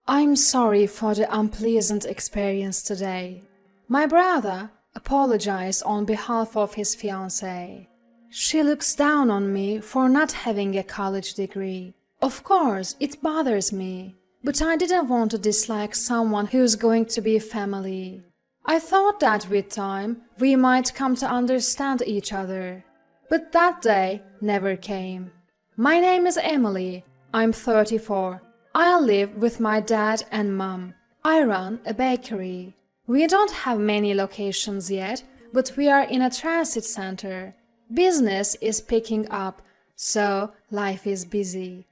I'm sorry for the unpleasant experience today. My brother apologized on behalf of his fiancée. She looks down on me for not having a college degree. Of course, it bothers me, but I didn't want to dislike someone who's going to be family. I thought that with time, we might come to understand each other. But that day never came. My name is Emily. I'm 34. I live with my dad and mom. I run a bakery. We don't have many locations yet, but we are in a transit center. Business is picking up, so life is busy.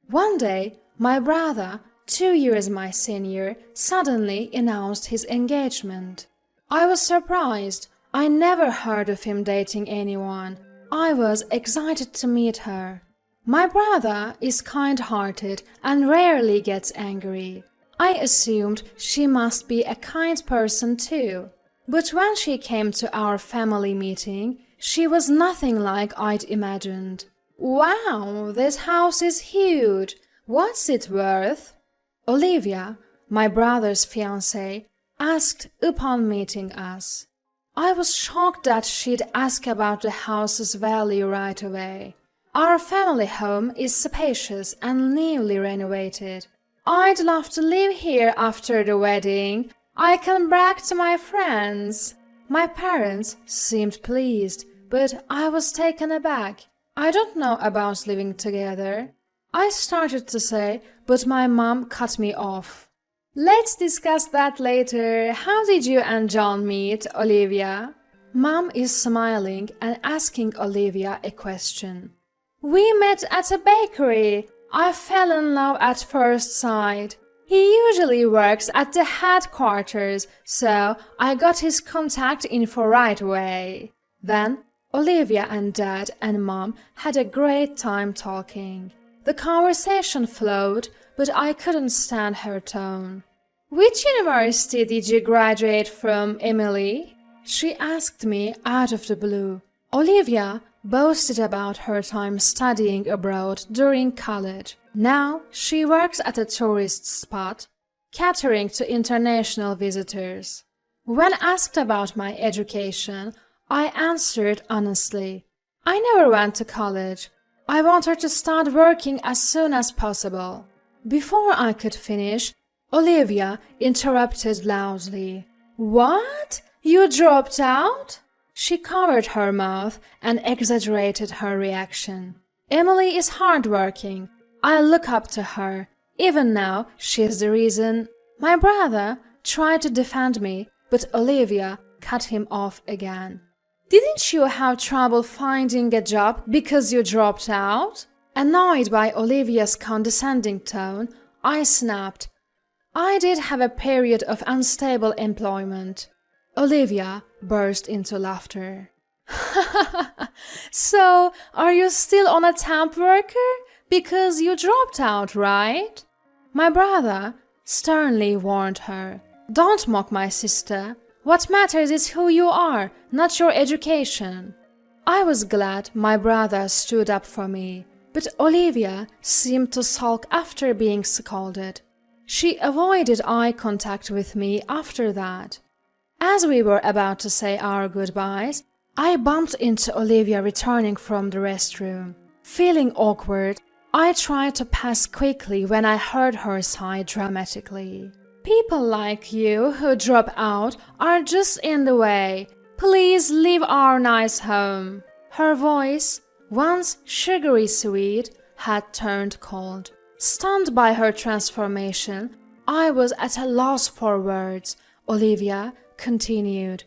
One day, my brother, 2 years my senior, suddenly announced his engagement. I was surprised. I never heard of him dating anyone. I was excited to meet her. My brother is kind-hearted and rarely gets angry. I assumed she must be a kind person too. But when she came to our family meeting, she was nothing like I'd imagined. "Wow, this house is huge. What's it worth?" Olivia, my brother's fiancée, asked upon meeting us. I was shocked that she'd ask about the house's value right away. Our family home is spacious and newly renovated. I'd love to live here after the wedding. I can brag to my friends. My parents seemed pleased, but I was taken aback. I don't know about living together, I started to say, but my mom cut me off. Let's discuss that later. How did you and John meet, Olivia? Mom is smiling and asking Olivia a question. We met at a bakery. I fell in love at first sight. He usually works at the headquarters, so I got his contact info right away. Then Olivia and Dad and Mom had a great time talking. The conversation flowed, but I couldn't stand her tone. Which university did you graduate from, Emily? She asked me out of the blue. Olivia boasted about her time studying abroad during college. Now she works at a tourist spot, catering to international visitors. When asked about my education, I answered honestly. I never went to college. I wanted to start working as soon as possible. Before I could finish, Olivia interrupted loudly. What? You dropped out? She covered her mouth and exaggerated her reaction. Emily is hardworking. I look up to her. Even now, she is the reason. My brother tried to defend me, but Olivia cut him off again. Didn't you have trouble finding a job because you dropped out? Annoyed by Olivia's condescending tone, I snapped. I did have a period of unstable employment. Olivia burst into laughter. So, are you still on a temp worker? Because you dropped out, right? My brother sternly warned her. Don't mock my sister. What matters is who you are, not your education. I was glad my brother stood up for me, but Olivia seemed to sulk after being scolded. She avoided eye contact with me after that. As we were about to say our goodbyes, I bumped into Olivia returning from the restroom. Feeling awkward, I tried to pass quickly when I heard her sigh dramatically. People like you who drop out are just in the way. Please leave our nice home. Her voice, once sugary sweet, had turned cold. Stunned by her transformation, I was at a loss for words. Olivia continued.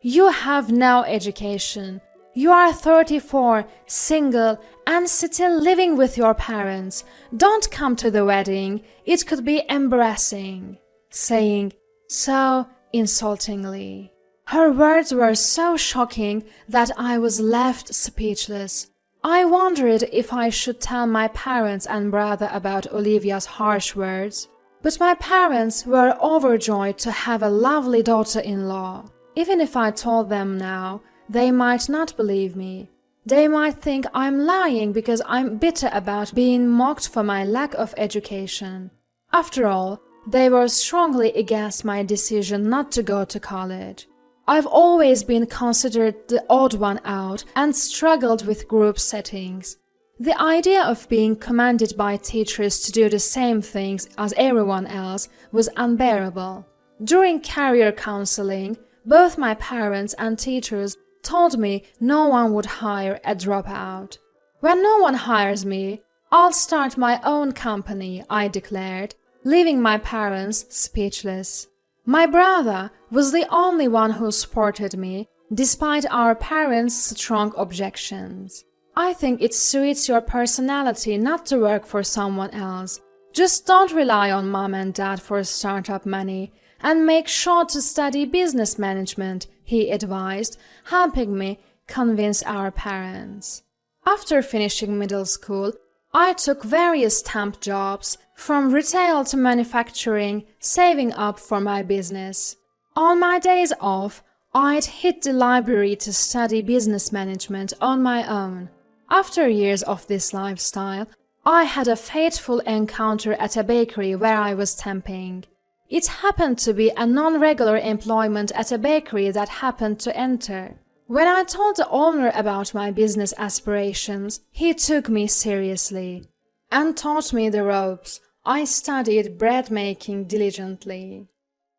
You have no education. You are 34, single, and still living with your parents. Don't come to the wedding. It could be embarrassing. Saying so insultingly. Her words were so shocking that I was left speechless. I wondered if I should tell my parents and brother about Olivia's harsh words. But my parents were overjoyed to have a lovely daughter-in-law. Even if I told them now, they might not believe me. They might think I'm lying because I'm bitter about being mocked for my lack of education. After all, They were strongly against my decision not to go to college. I've always been considered the odd one out and struggled with group settings. The idea of being commanded by teachers to do the same things as everyone else was unbearable. During career counseling, both my parents and teachers told me no one would hire a dropout. When no one hires me, I'll start my own company, I declared, leaving my parents speechless. My brother was the only one who supported me, despite our parents' strong objections. I think it suits your personality not to work for someone else. Just don't rely on mom and dad for startup money, and make sure to study business management, he advised, helping me convince our parents. After finishing middle school, I took various temp jobs, from retail to manufacturing, saving up for my business. On my days off, I'd hit the library to study business management on my own. After years of this lifestyle, I had a fateful encounter at a bakery where I was temping. It happened to be a non-regular employment at a bakery that happened to enter. When I told the owner about my business aspirations, he took me seriously and taught me the ropes. I studied bread making diligently.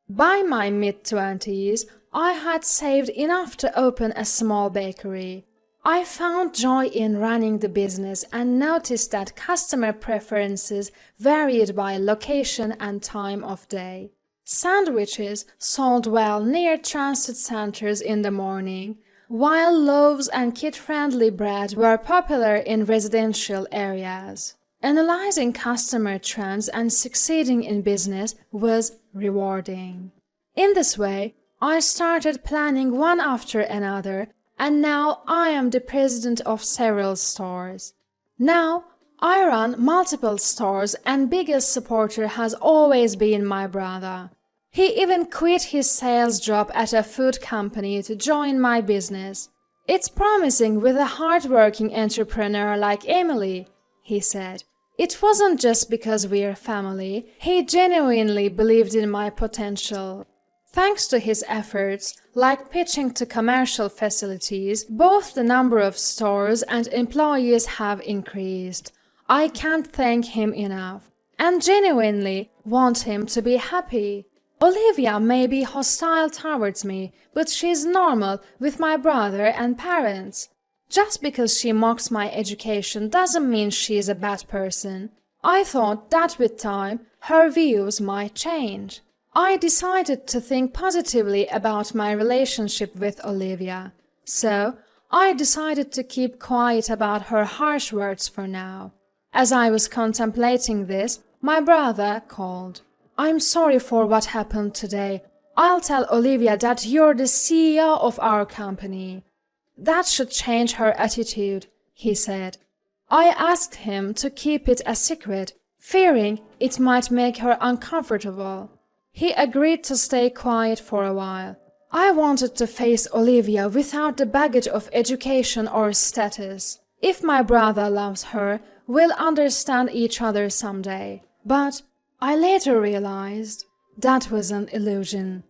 By my mid-20s, I had saved enough to open a small bakery. I found joy in running the business and noticed that customer preferences varied by location and time of day. Sandwiches sold well near transit centers in the morning, while loaves and kid-friendly bread were popular in residential areas. Analyzing customer trends and succeeding in business was rewarding. In this way, I started planning one after another, and now I am the president of several stores. Now, I run multiple stores, and biggest supporter has always been my brother. He even quit his sales job at a food company to join my business. It's promising with a hard-working entrepreneur like Emily, he said. It wasn't just because we're family. He genuinely believed in my potential. Thanks to his efforts, like pitching to commercial facilities, both the number of stores and employees have increased. I can't thank him enough, and genuinely want him to be happy. Olivia may be hostile towards me, but she's normal with my brother and parents. Just because she mocks my education doesn't mean she's a bad person. I thought that with time, her views might change. I decided to think positively about my relationship with Olivia. So, I decided to keep quiet about her harsh words for now. As I was contemplating this, my brother called. I'm sorry for what happened today. I'll tell Olivia that you're the CEO of our company. That should change her attitude, he said. I asked him to keep it a secret, fearing it might make her uncomfortable. He agreed to stay quiet for a while. I wanted to face Olivia without the baggage of education or status. If my brother loves her, we'll understand each other someday. But I later realized that was an illusion.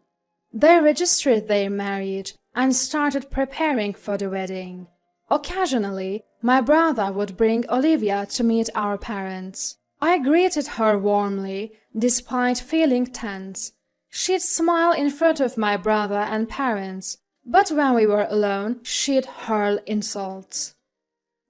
They registered their marriage and started preparing for the wedding. Occasionally, my brother would bring Olivia to meet our parents. I greeted her warmly, despite feeling tense. She'd smile in front of my brother and parents, but when we were alone, she'd hurl insults.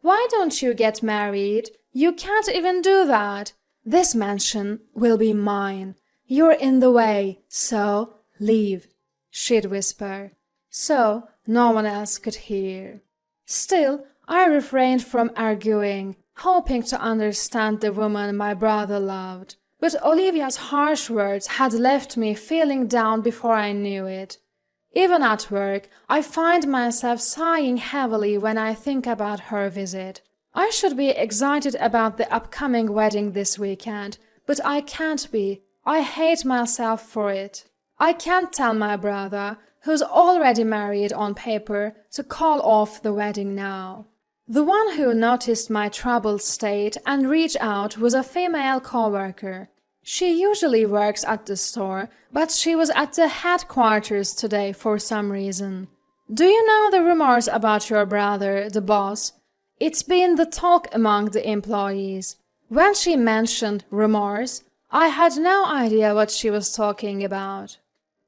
Why don't you get married? You can't even do that. This mansion will be mine. You're in the way, so leave, she'd whisper, so no one else could hear. Still, I refrained from arguing, hoping to understand the woman my brother loved. But Olivia's harsh words had left me feeling down before I knew it. Even at work, I find myself sighing heavily when I think about her visit. I should be excited about the upcoming wedding this weekend, but I can't be. I hate myself for it. I can't tell my brother, who's already married on paper, to call off the wedding now. The one who noticed my troubled state and reached out was a female co-worker. She usually works at the store, but she was at the headquarters today for some reason. Do you know the rumors about your brother, the boss? It's been the talk among the employees. When she mentioned rumors, I had no idea what she was talking about.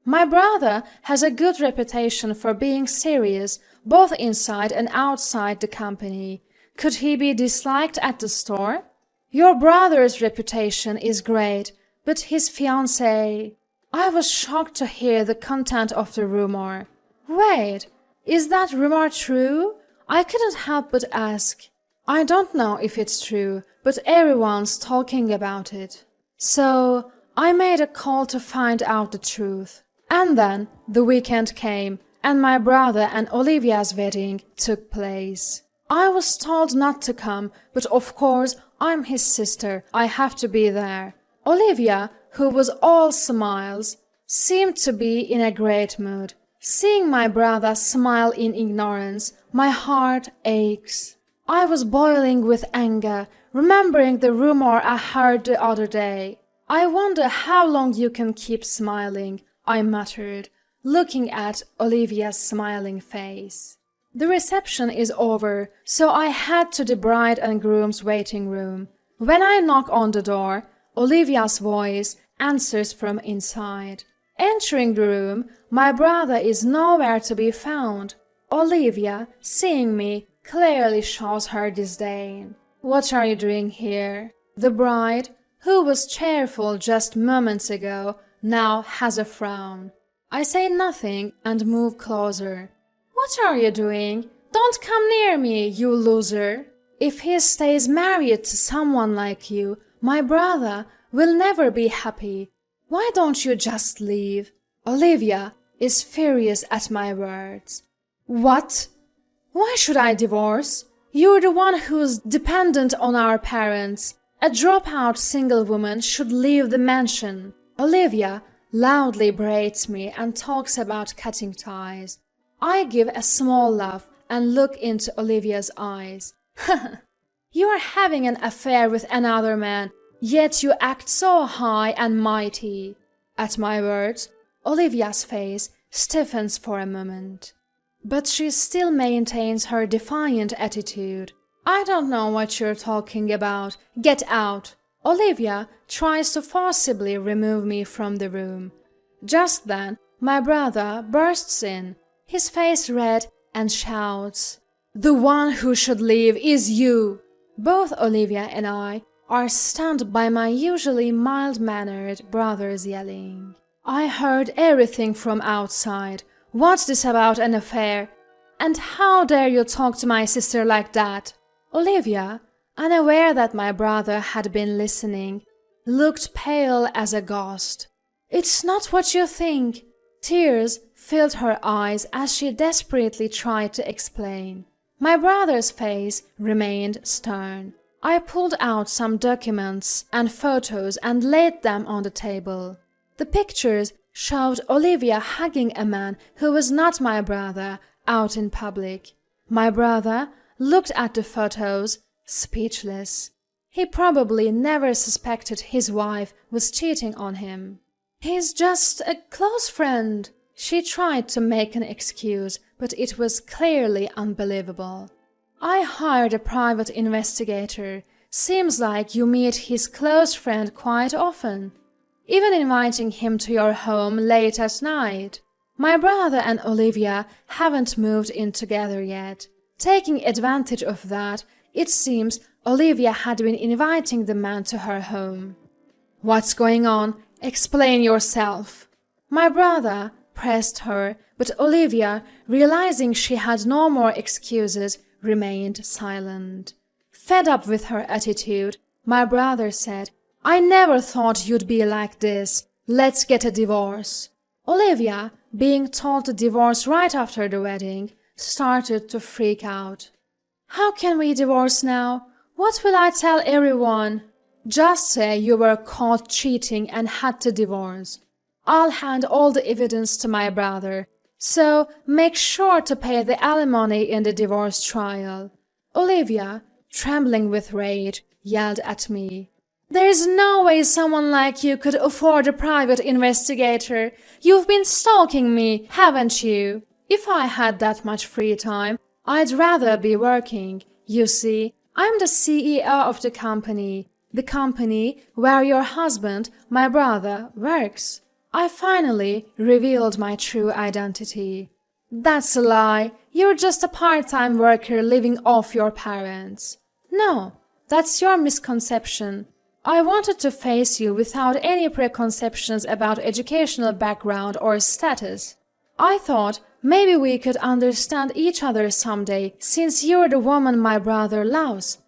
My brother has a good reputation for being serious, both inside and outside the company. Could he be disliked at the store? Your brother's reputation is great, but his fiancée... I was shocked to hear the content of the rumor. Wait, is that rumor true? I couldn't help but ask. I don't know if it's true, but everyone's talking about it. So I made a call to find out the truth. And then the weekend came, and my brother and Olivia's wedding took place. I was told not to come, but of course I'm his sister. I have to be there. Olivia, who was all smiles, seemed to be in a great mood. Seeing my brother smile in ignorance, my heart aches. I was boiling with anger, remembering the rumor I heard the other day. I wonder how long you can keep smiling, I muttered, looking at Olivia's smiling face. The reception is over, so I head to the bride and groom's waiting room. When I knock on the door, Olivia's voice answers from inside. Entering the room, my brother is nowhere to be found. Olivia, seeing me, clearly shows her disdain. What are you doing here? The bride, who was cheerful just moments ago, now has a frown. I say nothing and move closer. What are you doing? Don't come near me, you loser. If he stays married to someone like you, my brother will never be happy. Why don't you just leave? Olivia is furious at my words. What? Why should I divorce? You're the one who's dependent on our parents. A dropout single woman should leave the mansion. Olivia loudly berates me and talks about cutting ties. I give a small laugh and look into Olivia's eyes. You are having an affair with another man, yet you act so high and mighty. At my words, Olivia's face stiffens for a moment. But she still maintains her defiant attitude. I don't know what you're talking about. Get out. Olivia tries to forcibly remove me from the room. Just then, my brother bursts in, his face red, and shouts, "The one who should leave is you!" Both Olivia and I are stunned by my usually mild-mannered brother's yelling. I heard everything from outside. What's this about an affair? And how dare you talk to my sister like that? Olivia, unaware that my brother had been listening, looked pale as a ghost. It's not what you think. Tears filled her eyes as she desperately tried to explain. My brother's face remained stern. I pulled out some documents and photos and laid them on the table. The pictures showed Olivia hugging a man who was not my brother out in public. My brother looked at the photos, speechless. He probably never suspected his wife was cheating on him. He's just a close friend. She tried to make an excuse, but it was clearly unbelievable. I hired a private investigator. Seems like you meet his close friend quite often, even inviting him to your home late at night. My brother and Olivia haven't moved in together yet. Taking advantage of that, it seems Olivia had been inviting the man to her home. What's going on? Explain yourself. My brother pressed her, but Olivia, realizing she had no more excuses, remained silent. Fed up with her attitude, my brother said, "I never thought you'd be like this. Let's get a divorce." Olivia, being told to divorce right after the wedding, started to freak out. "How can we divorce now? What will I tell everyone?" "Just say you were caught cheating and had to divorce. I'll hand all the evidence to my brother, so make sure to pay the alimony in the divorce trial." Olivia, trembling with rage, yelled at me, There's no way someone like you could afford a private investigator. You've been stalking me, haven't you? If I had that much free time, I'd rather be working. You see, I'm the CEO of the company where your husband, my brother, works. I finally revealed my true identity. That's a lie. You're just a part-time worker living off your parents. No, that's your misconception. I wanted to face you without any preconceptions about educational background or status. I thought maybe we could understand each other someday, since you're the woman my brother loves.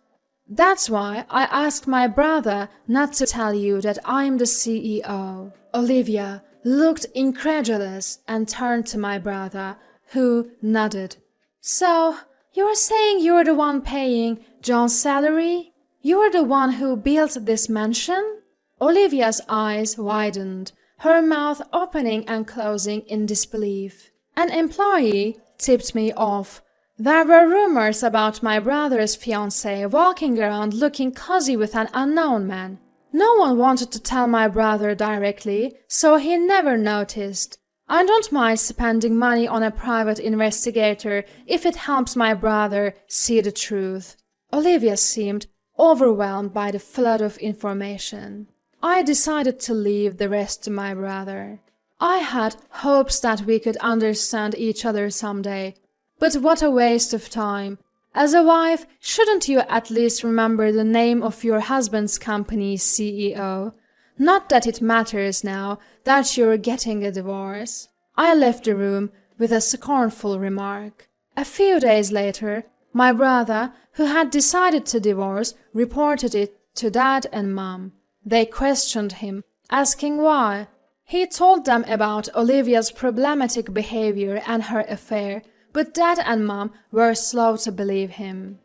That's why I asked my brother not to tell you that I'm the CEO. Olivia looked incredulous and turned to my brother, who nodded. So, you're saying you're the one paying John's salary? You're the one who built this mansion? Olivia's eyes widened, her mouth opening and closing in disbelief. An employee tipped me off. There were rumors about my brother's fiancée walking around looking cozy with an unknown man. No one wanted to tell my brother directly, so he never noticed. I don't mind spending money on a private investigator if it helps my brother see the truth. Olivia seemed overwhelmed by the flood of information. I decided to leave the rest to my brother. I had hopes that we could understand each other someday. But what a waste of time. As a wife, shouldn't you at least remember the name of your husband's company's CEO? Not that it matters now that you're getting a divorce. I left the room with a scornful remark. A few days later, my brother, who had decided to divorce, reported it to Dad and Mom. They questioned him, asking why. He told them about Olivia's problematic behavior and her affair, but Dad and Mom were slow to believe him.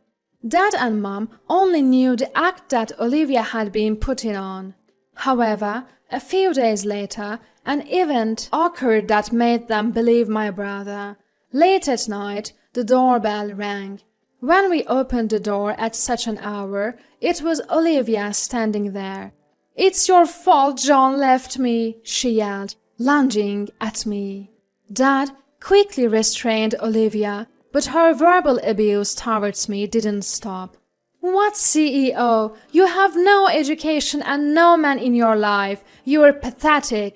Dad and Mom only knew the act that Olivia had been putting on. However, a few days later, an event occurred that made them believe my brother. Late at night, the doorbell rang. When we opened the door at such an hour, it was Olivia standing there. "It's your fault John left me," she yelled, lunging at me. Dad quickly restrained Olivia, but her verbal abuse towards me didn't stop. "What CEO? You have no education and no man in your life. You're pathetic."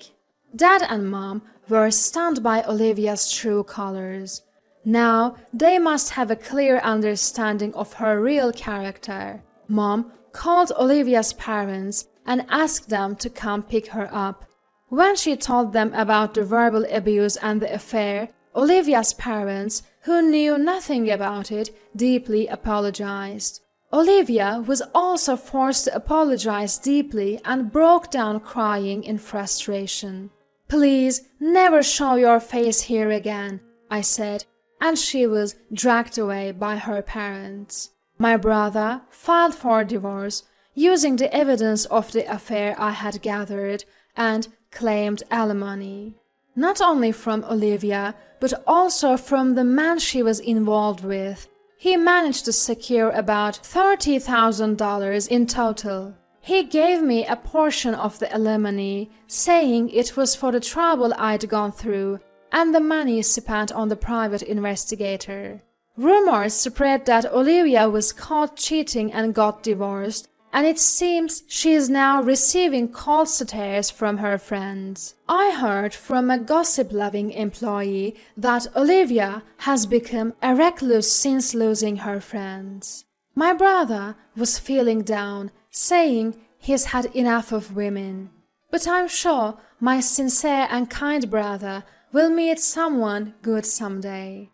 Dad and Mom were stunned by Olivia's true colors. Now they must have a clear understanding of her real character. Mom called Olivia's parents and asked them to come pick her up. When she told them about the verbal abuse and the affair, Olivia's parents, who knew nothing about it, deeply apologized. Olivia was also forced to apologize deeply and broke down crying in frustration. "Please never show your face here again," I said, and she was dragged away by her parents. My brother filed for divorce, using the evidence of the affair I had gathered, and claimed alimony. Not only from Olivia, but also from the man she was involved with. He managed to secure about $30,000 in total. He gave me a portion of the alimony, saying it was for the trouble I'd gone through and the money spent on the private investigator. Rumors spread that Olivia was caught cheating and got divorced, and it seems she is now receiving cold stares from her friends. I heard from a gossip-loving employee that Olivia has become a recluse since losing her friends. My brother was feeling down, saying he's had enough of women. But I'm sure my sincere and kind brother will meet someone good someday.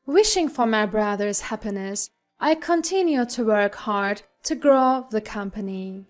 Wishing for my brother's happiness, I continue to work hard to grow the company.